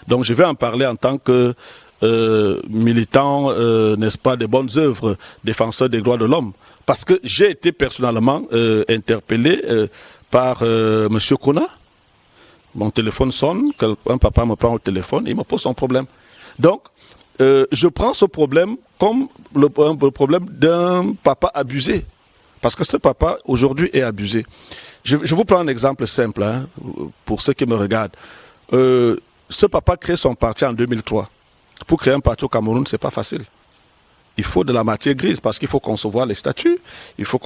Donc je vais en parler en tant que militant, n'est-ce pas, des bonnes œuvres, défenseur des droits de l'homme. Parce que j'ai été personnellement interpellé par M. Kona. Mon téléphone sonne, un papa me prend au téléphone, il me pose son problème. Donc, je prends ce problème comme le problème d'un papa abusé. Parce que ce papa, aujourd'hui, est abusé. Je vous prends un exemple simple, hein, pour ceux qui me regardent. Ce papa crée son parti en 2003. Pour créer un parti au Cameroun, ce n'est pas facile. Il faut de la matière grise parce qu'il faut concevoir les statuts, il faut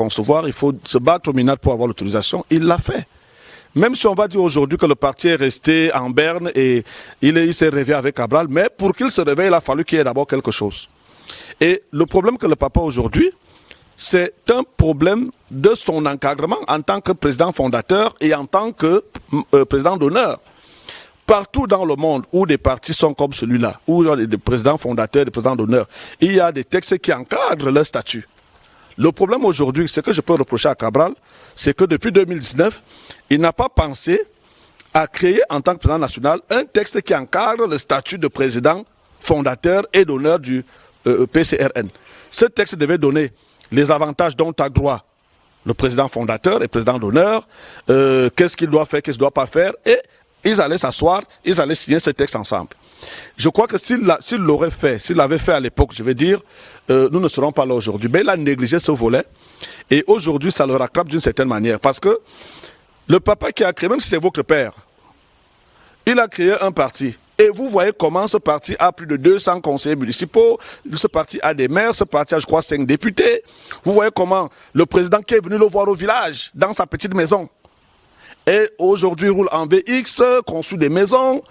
se battre au MINAT pour avoir l'autorisation. Il l'a fait. Même si on va dire aujourd'hui que le parti est resté en berne et il s'est réveillé avec Cabral, mais pour qu'il se réveille, il a fallu qu'il y ait d'abord quelque chose. Et le problème que le papa aujourd'hui, c'est un problème de son encadrement en tant que président fondateur et en tant que président d'honneur. Partout dans le monde où des partis sont comme celui-là, où il y a des présidents fondateurs, des présidents d'honneur, il y a des textes qui encadrent leur statut. Le problème aujourd'hui, ce que je peux reprocher à Cabral, c'est que depuis 2019, il n'a pas pensé à créer en tant que président national un texte qui encadre le statut de président fondateur et d'honneur du PCRN. Ce texte devait donner les avantages dont a droit le président fondateur et président d'honneur, qu'est-ce qu'il doit faire, qu'est-ce qu'il ne doit pas faire, et ils allaient s'asseoir, ils allaient signer ce texte ensemble. Je crois que s'il l'aurait fait, s'il l'avait fait à l'époque, je veux dire, nous ne serons pas là aujourd'hui. Mais il a négligé ce volet. Et aujourd'hui, ça le rattrape d'une certaine manière. Parce que le papa qui a créé, même si c'est votre père, il a créé un parti. Et vous voyez comment ce parti a plus de 200 conseillers municipaux, ce parti a des maires, ce parti a, je crois, 5 députés. Vous voyez comment le président qui est venu le voir au village, dans sa petite maison, et aujourd'hui roule en VX, construit des maisons,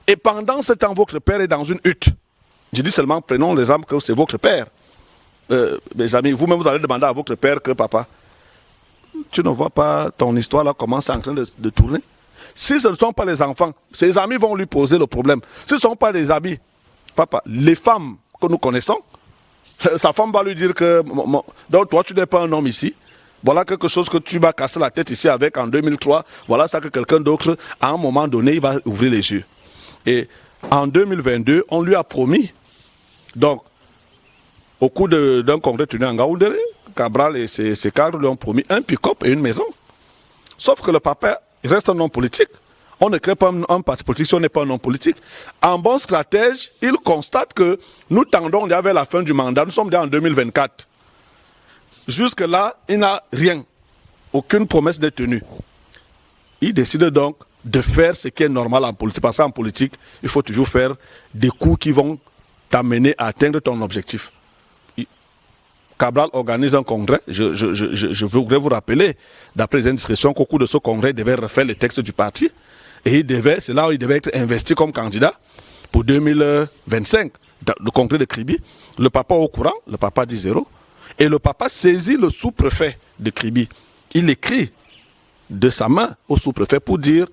et pendant ce temps, votre père est dans une hutte. Je dis seulement, prenons l'exemple que c'est votre père. Mes amis, vous-même, vous allez demander à votre père que, papa, tu ne vois pas ton histoire là, comment c'est en train de tourner? Si ce ne sont pas les enfants, ses amis vont lui poser le problème. Si ce ne sont pas les amis, papa, les femmes que nous connaissons, sa femme va lui dire que, donc toi, tu n'es pas un homme ici. Voilà quelque chose que tu m'as cassé la tête ici avec en 2003. Voilà ça que quelqu'un d'autre, à un moment donné, il va ouvrir les yeux. Et en 2022, on lui a promis, donc, au cours d'un congrès tenu en Gaoundéré, Cabral et ses cadres lui ont promis un pick-up et une maison. Sauf que le papa reste un homme politique. On ne crée pas un parti politique si on n'est pas un homme politique. En bon stratège, il constate que nous tendons vers la fin du mandat. Nous sommes déjà en 2024. Jusque-là, il n'a rien. Aucune promesse n'est tenue. Il décide donc de faire ce qui est normal en politique. Parce qu'en politique, il faut toujours faire des coups qui vont t'amener à atteindre ton objectif. Cabral organise un congrès. Je voudrais vous rappeler, d'après les indiscrétions, qu'au cours de ce congrès, il devait refaire les textes du parti. Et c'est là où il devait être investi comme candidat pour 2025. Le congrès de Kribi. Le papa au courant, le papa dit zéro. Et le papa saisit le sous-préfet de Kribi. Il écrit de sa main au sous-préfet pour dire,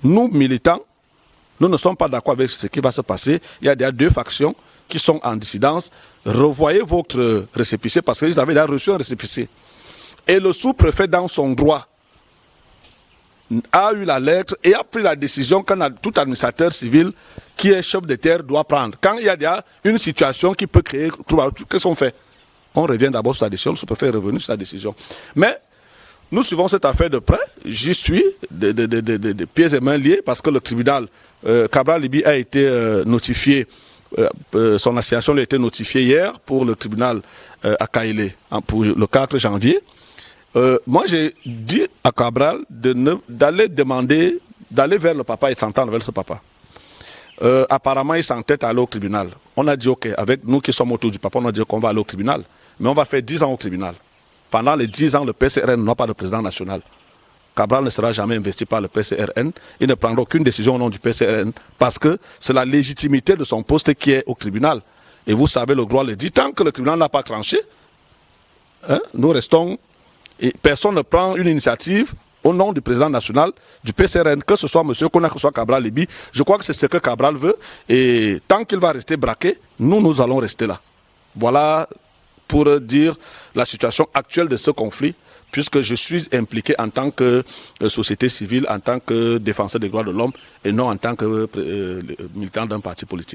nous militants, nous ne sommes pas d'accord avec ce qui va se passer. Il y a déjà 2 factions qui sont en dissidence. Revoyez votre récépissé parce qu'ils avaient déjà reçu un récépissé. Et le sous-préfet, dans son droit, a eu la lettre et a pris la décision qu'un tout administrateur civil qui est chef de terre doit prendre. Quand il y a déjà une situation qui peut créer trouble, qu'est-ce qu'on fait? On revient d'abord sur sa décision, le sous-préfet est revenu sur sa décision. Mais nous suivons cette affaire de près. J'y suis, de pieds et mains liés, parce que le tribunal, Cabral Libi a été notifié, son assignation lui a été notifiée hier pour le tribunal à Kaïlé, pour le 4 janvier. Moi, j'ai dit à Cabral d'aller vers le papa et de s'entendre avec ce papa. Apparemment, il s'entête à aller au tribunal. On a dit, ok, avec nous qui sommes autour du papa, on a dit qu'on va aller au tribunal. Mais on va faire 10 ans au tribunal. Pendant les 10 ans, le PCRN n'a pas de président national. Cabral ne sera jamais investi par le PCRN. Il ne prendra aucune décision au nom du PCRN parce que c'est la légitimité de son poste qui est au tribunal. Et vous savez, le droit le dit, tant que le tribunal n'a pas tranché, hein, nous restons... Et personne ne prend une initiative au nom du président national du PCRN, que ce soit M. Kona, que ce soit Cabral Libi. Je crois que c'est ce que Cabral veut. Et tant qu'il va rester braqué, nous allons rester là. Voilà pour dire la situation actuelle de ce conflit. puisque je suis impliqué en tant que société civile, en tant que défenseur des droits de l'homme et non en tant que militant d'un parti politique.